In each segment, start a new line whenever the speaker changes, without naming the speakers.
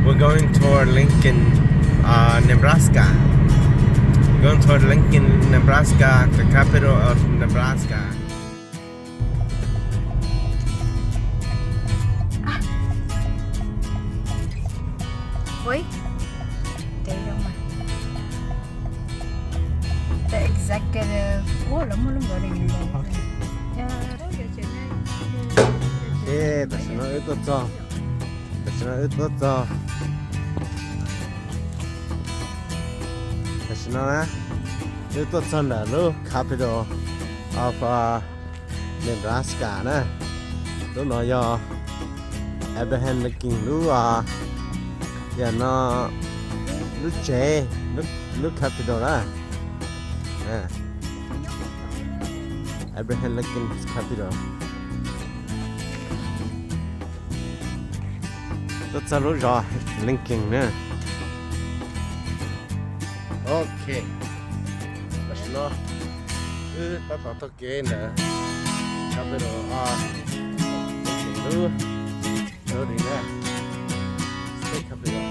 We're going toward Lincoln, Nebraska. Going toward Lincoln, Nebraska, the capital of Nebraska.
Wait. Đây đâu mà. The executive. Lắm gọi là gì rồi.
예, 다시 나 떴어. 다시 나 떴어. 다시 나 떴어. 나 capital of Nebraska nè. Đó nói do Abraham Lincoln giờ nó nước trẻ nước capital đó. Abraham Lincoln's capital. Rất xa lối rồi Lincoln nữa. Ok. Bây giờ nó ta tạo thực kế nữa. Capital Lincoln nữa đi nè. State capital.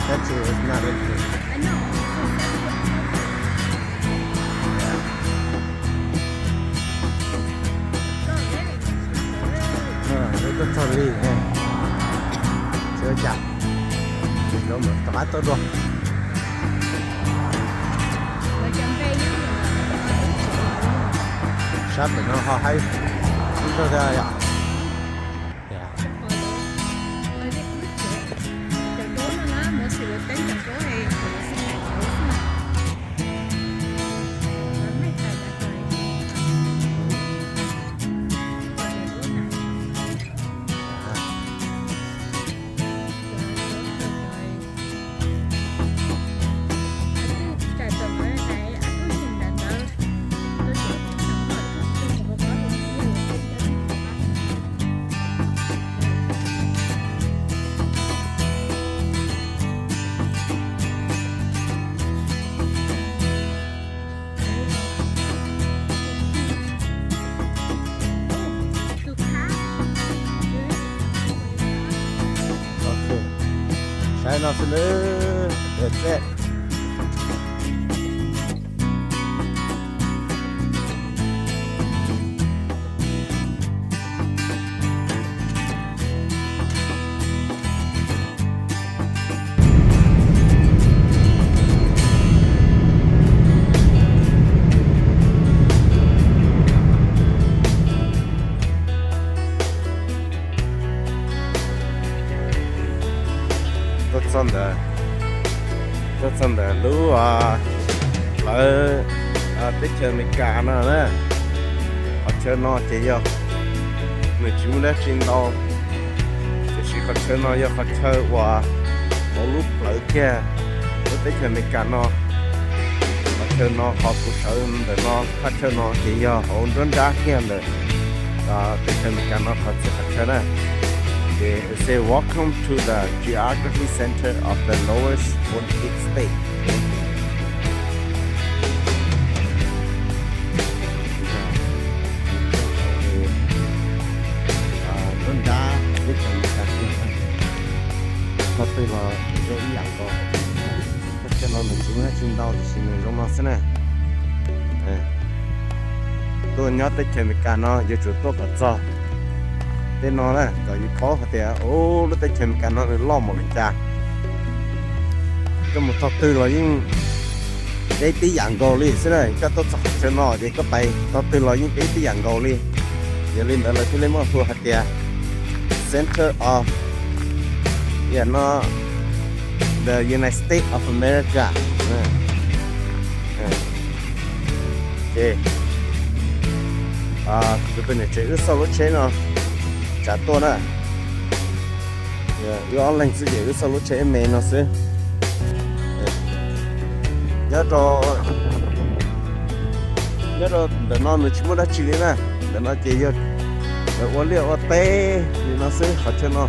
Statue is not Lincoln.
I know.
Rất sorry nha. Chưa chặt. Nó một tỏa tốt rồi. Sắp thì nó ho hay. Chúng tôi ra ạ. Nó sẽ nữa được rất xong rồi lú ở tới chơi mấy cá nữa nè ở chơi nó chơi vô người chú đã trên đâu thì chỉ có chơi nó vô có chơi và một lúc lỡ kia tới chơi mấy cá nó ở chơi nó họ cũng sợ để nó có chơi nó chơi vô hỗn rất đá kia rồi tới chơi mấy cá nó họ chơi nè. They say welcome to the geography center of the lowest 48th state. Nó đã biết rằng là tôi là dễ dàng rồi. Cho nên mình chúng ta chung đau thì xin mình giống nó thế này. Tôi nhớ tới chuyện mình nó giờ chủ tôi có cho. Tên nó nè, rồi có phải thì nó tới chìm cả nó lo một cái cha. Cái một thọ tư là những cái tí dạng gồ đi, thế này cho tôi chọn cho nó thì có bay, thọ tư là những cái tí dạng gồ đi. Giờ lên đó là cái lên một khu hạt địa, Center of, nó the United States of America. Ok. Tụi mình chơi ước sau lúc chế nó. trả tua nữa yo lên sự gì cái sau chế mẹ nó sẽ nhớ rồi để nó chỉ muốn đã chỉ nè để nó chỉ cho để uống liệu uống tê thì nó sẽ khó cho nó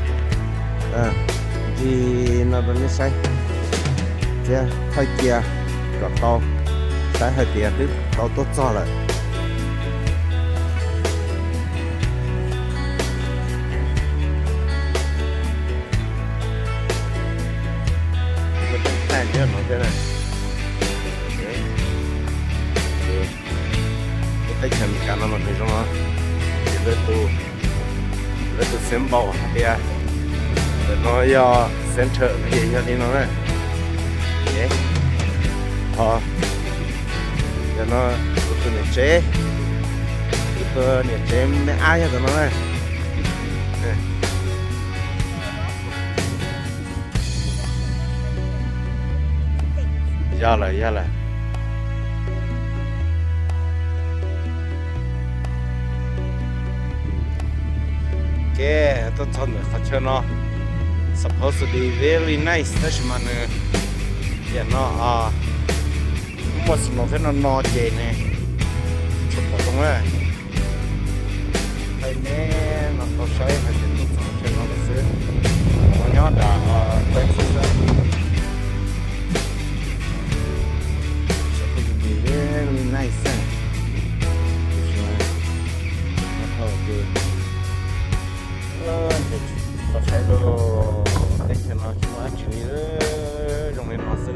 thì nó vẫn như sai chứ thay kia có to sai hai tiền tức to tốt cho lại này nhớ nó thế này cái chân cả nó mình trong nó thì lấy tu xem bảo thì để nó do center cái gì cho đi nó này đấy để nó tu nhảy chế mấy ai cho nó này ra lại tôi chọn được phát triển nó supposed to be very niceแต่ฉันมันเนี่ยเนาะหมดสมองที่นอนเจนเนี่ยชุดตรงนี้ไอ้เนี่ยเราต้องใช้ให้เป็นตัวสองเช่นเราซื้อมันยอดด่าเป็นสุดเลย supposed to be very nice có phải đồ để cho nó chúng ta chỉ trong này nó sẽ